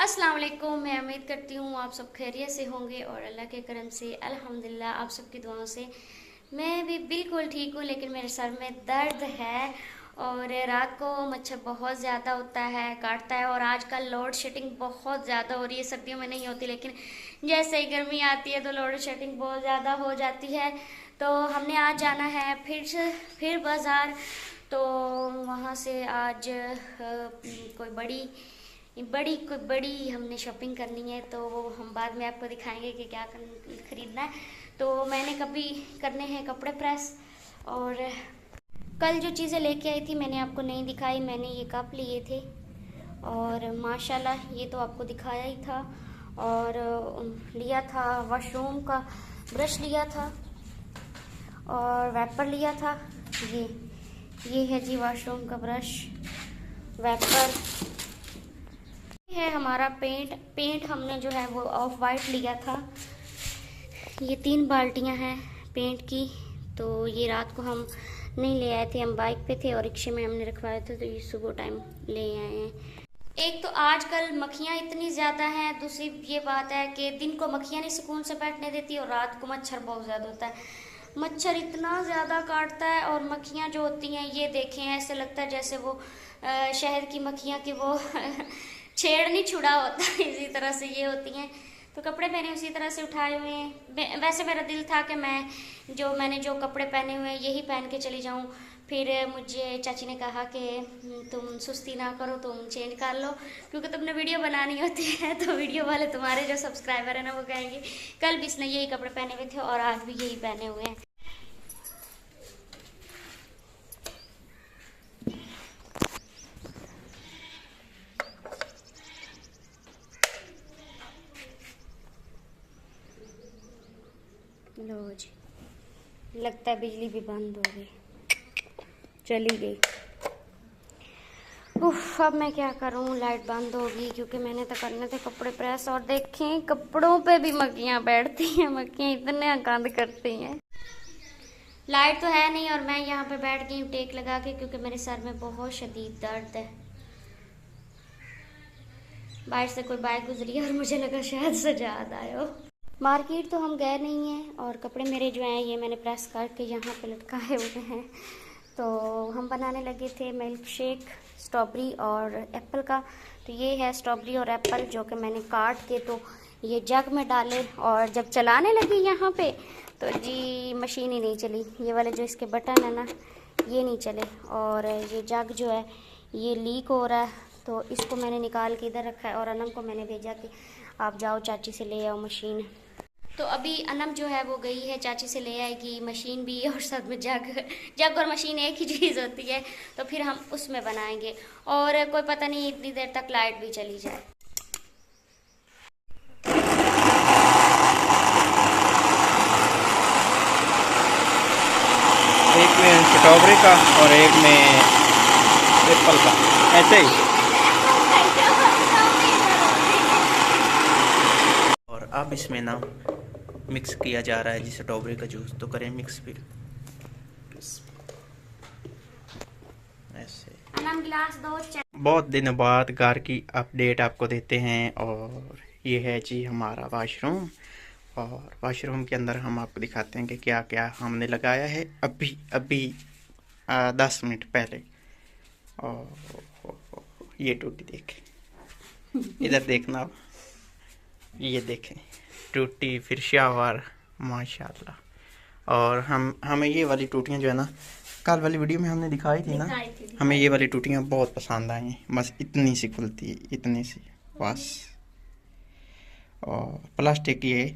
अस्सलाम वालेकुम। मैं उम्मीद करती हूँ आप सब खैरियत से होंगे और अल्लाह के करम से अल्हम्दुलिल्लाह आप सबकी दुआओं से मैं भी बिल्कुल ठीक हूँ। लेकिन मेरे सर में दर्द है और रात को मच्छर बहुत ज़्यादा होता है, काटता है। और आजकल लोड शेडिंग बहुत ज़्यादा हो रही है। सर्दियों में नहीं होती, लेकिन जैसे ही गर्मी आती है तो लोड शेडिंग बहुत ज़्यादा हो जाती है। तो हमने आज जाना है फिर बाज़ार। तो वहाँ से आज कोई बड़ी हमने शॉपिंग करनी है, तो वो हम बाद में आपको दिखाएंगे कि क्या खरीदना है। तो मैंने कभी करने हैं कपड़े प्रेस। और कल जो चीज़ें लेके आई थी मैंने आपको नहीं दिखाई। मैंने ये कप लिए थे और माशाल्लाह ये तो आपको दिखाया ही था। और लिया था वॉशरूम का ब्रश लिया था और वैपर लिया था। ये है जी वॉशरूम का ब्रश, वैपर है हमारा। पेंट हमने जो है वो ऑफ वाइट लिया था। ये 3 बाल्टियां हैं पेंट की। तो ये रात को हम नहीं ले आए थे, हम बाइक पे थे और रिक्शे में हमने रखवाए थे, तो ये सुबह टाइम ले आए हैं। एक तो आजकल मक्खियाँ इतनी ज़्यादा हैं, दूसरी ये बात है कि दिन को मक्खियाँ नहीं सुकून से बैठने देती और रात को मच्छर बहुत ज़्यादा होता है। मच्छर इतना ज़्यादा काटता है और मक्खियाँ जो होती हैं ये देखें ऐसे लगता है जैसे वो शहर की मक्खियाँ की वो छेड़ नहीं छुड़ा होता इसी तरह से ये होती हैं। तो कपड़े मैंने उसी तरह से उठाए हुए हैं। वैसे मेरा दिल था कि मैंने जो कपड़े पहने हुए हैं यही पहन के चली जाऊं। फिर मुझे चाची ने कहा कि तुम सुस्ती ना करो, तुम चेंज कर लो, क्योंकि तुमने वीडियो बनानी होती है। तो वीडियो वाले तुम्हारे जो सब्सक्राइबर है ना वो कहेंगे कल भी इसने यही कपड़े पहने हुए थे और आज भी यही पहने हुए हैं। लो जी, लगता है बिजली भी बंद हो गई, चली गई। उफ, अब मैं क्या करूं, लाइट बंद होगी क्योंकि मैंने तो करने थे कपड़े प्रेस। और देखें कपड़ों पे भी मक्खियां बैठती हैं, मक्खियां इतने गंद करती हैं। लाइट तो है नहीं और मैं यहाँ पे बैठ गई हूँ टेक लगा के, क्योंकि मेरे सर में बहुत शदीद दर्द है। बाहर से कोई बाइक गुजरी है और मुझे लगा शायद सजाद आयो। मार्केट तो हम गए नहीं हैं और कपड़े मेरे जो हैं ये मैंने प्रेस करके यहाँ पे लटकाए हुए हैं। तो हम बनाने लगे थे मिल्क शेक स्ट्रॉबेरी और एप्पल का। तो ये है स्ट्रॉबेरी और एप्पल जो कि मैंने काट के तो ये जग में डाले, और जब चलाने लगी यहाँ पे तो जी मशीन ही नहीं चली। ये वाले जो इसके बटन है ना ये नहीं चले, और ये जग जो है ये लीक हो रहा है। तो इसको मैंने निकाल के इधर रखा है और अनम को मैंने भेजा कि आप जाओ चाची से ले आओ मशीन। तो अभी अनम जो है वो गई है, चाची से ले आएगी मशीन भी और साथ में जग और मशीन एक ही चीज़ होती है। तो फिर हम उसमें बनाएंगे और कोई पता नहीं इतनी देर तक लाइट भी चली जाए। एक में स्ट्रॉबेरी का और एक में एप्पल का, ऐसे ही। और अब इसमें ना मिक्स किया जा रहा है जी स्ट्रॉबेरी का जूस। तो करें मिक्स फिर ऐसे। गिलास दो। बहुत दिनों बाद घर की अपडेट आपको देते हैं। और ये है जी हमारा वाशरूम, और वाशरूम के अंदर हम आपको दिखाते हैं कि क्या क्या हमने लगाया है अभी अभी 10 मिनट पहले। और ये टूटी देखें, इधर देखना, ये देखें टूटी, फिर शावर माशाल्लाह। और हमें ये वाली टूटियाँ जो है ना कल वाली वीडियो में हमने दिखाई थी ना, हमें ये वाली टूटियाँ बहुत पसंद आई हैं। बस इतनी सी खुलती है, इतनी सी बस। और प्लास्टिक की है,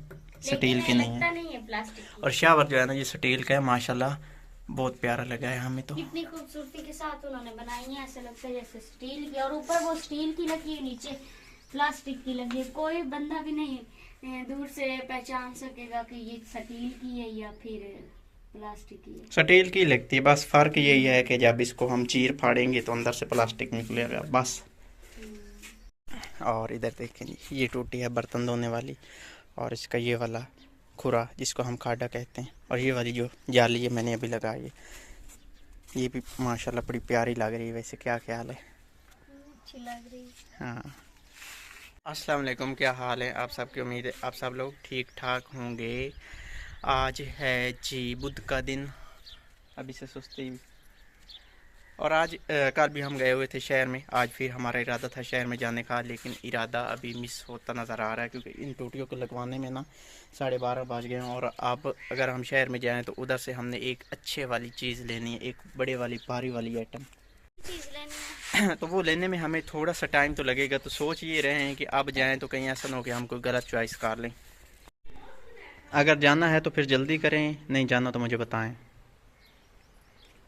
स्टील की नहीं है। और शावर जो है ना ये स्टील का है माशाल्लाह, बहुत प्यारा लगा है हमें। तो कितनी खूबसूरती के साथ उन्होंने बनाई है, ऐसा लगता है जैसे स्टील की, और ऊपर वो स्टील की लगी है, नीचे प्लास्टिक की लगी है। कोई बंदा भी नहीं दूर से पहचान सकेगा कि ये स्टील की है या फिर प्लास्टिक की है। स्टील की लगती है, बस फर्क यही है कि जब इसको हम चीर फाड़ेंगे तो अंदर से प्लास्टिक निकलेगा बस। और इधर देखें जी ये टूटी है बर्तन धोने वाली, और इसका ये वाला खुरा जिसको हम खाडा कहते हैं, और ये वाली जो जाली है मैंने अभी लगाई है, ये भी माशाल्लाह बड़ी प्यारी लग रही है। वैसे क्या ख्याल है? अच्छी लग रही है। हाँ। अस्सलाम वालेकुम, क्या हाल है आप सबकी। उम्मीद है आप सब लोग ठीक ठाक होंगे। आज है जी बुध का दिन, अभी से सुस्ती। और आज कल भी हम गए हुए थे शहर में। आज फिर हमारा इरादा था शहर में जाने का, लेकिन इरादा अभी मिस होता नज़र आ रहा है क्योंकि इन टूटियों को लगवाने में ना 12:30 बज गए हैं। और अब अगर हम शहर में जाएं तो उधर से हमने एक अच्छे वाली चीज़ लेनी है, एक बड़े वाली भारी वाली आइटम चीज़ लेनी है। तो वो लेने में हमें थोड़ा सा टाइम तो लगेगा। तो सोच ये रहे हैं कि अब जाएं तो कहीं ऐसा ना हो कि हम कोई गलत चॉइस कर लें। अगर जाना है तो फिर जल्दी करें, नहीं जाना तो मुझे बताएं।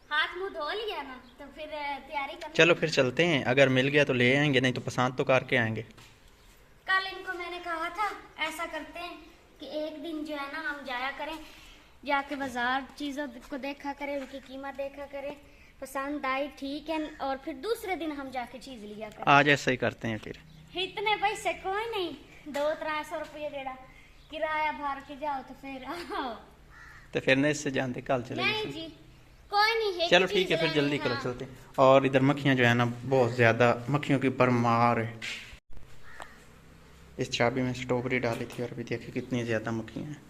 हाथ मुंह धो लिया ना तो फिर तैयारी करनी। चलो फिर चलते हैं, अगर मिल गया तो ले आएंगे, नहीं तो पसंद तो करके आएंगे। कल इनको मैंने कहा था ऐसा करते हैं कि एक दिन जो है ना हम जाया करें, जाके बाजार चीज़ों को देखा करें, उनकी कीमत देखा करें, पसंद आई ठीक है, और फिर दूसरे दिन हम जाके चीज़ लिया करें। आज ऐसा ही करते हैं फिर। इतने पैसे कोई नहीं, 200-300 रुपये देना किराया भर के जाओ तो फिर आओ। तो फिर नहीं इससे जानते कल चलेंगे। नहीं जी कोई नहीं, चलो ठीक है फिर जल्दी करो, चलते हैं। और इधर मक्खियाँ जो है ना बहुत ज़्यादा, मक्खियों की परमार है। इस चाबी में स्ट्रॉबेरी डाली थी और अभी देखिए कितनी ज़्यादा मक्खियाँ हैं।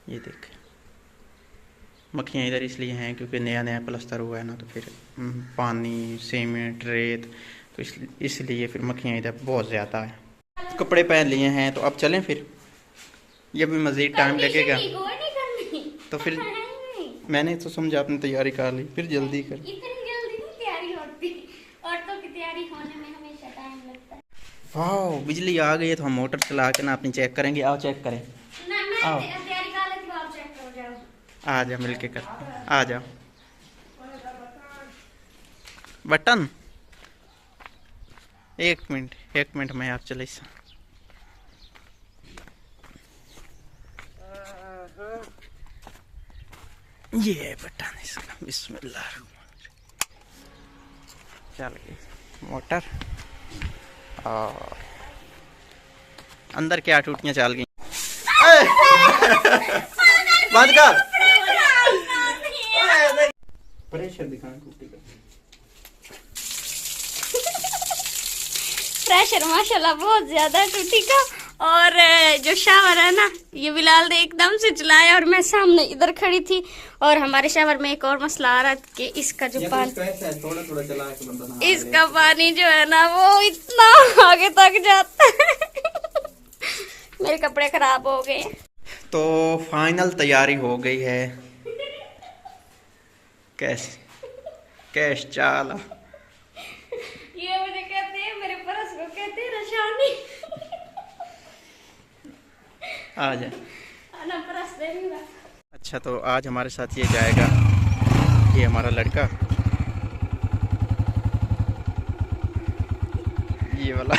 ये देखें, मक्खियाँ इधर इसलिए हैं क्योंकि नया नया प्लस्तर हुआ है ना, तो फिर पानी सीमेंट रेत, तो इसलिए फिर मक्खियाँ इधर बहुत ज़्यादा है। कपड़े पहन लिए हैं तो अब चलें फिर, ये भी मज़ीद टाइम लगेगा। तो फिर मैंने तो समझा आपने तैयारी कर ली, फिर जल्दी कर। इतनी जल्दी नहीं तैयारी होती, औरतों की तैयारी होने में हमेशा टाइम लगता है। वाह बिजली आ गई है तो हम मोटर चला के ना अपनी चेक करेंगे। आओ चेक करें। ना मैं आओ। तैयारी कर लेती हूँ, आप चेक करो जाओ। आ जाओ मिलके कर, आ जाओ। बटन एक मिनट में आप चले। ये है बटन इसका, बिस्मिल्लाह। चल गई मोटर और अंदर क्या टूटियां चल गई। बंद कर, प्रेशर दिखाना टूटी का। प्रेशर माशाल्लाह बहुत ज्यादा है टूटी का। और जो शावर है ना, ये बिलाल ने एकदम से चलाया और मैं सामने इधर खड़ी थी। और हमारे शावर में एक और मसला आ रहा है कि इसका जो पानी, थोड़ा चला के बंदा इसका पानी जो है ना वो इतना आगे तक जाता है। मेरे कपड़े खराब हो गए। तो फाइनल तैयारी हो गई है। कैश चाला, ये मुझे कहते हैं, मेरे परस को कहते हैं रशानी। आ जाए। ना परस दे नहीं रहा। अच्छा तो आज हमारे साथ ये जाएगा, ये हमारा लड़का, ये वाला।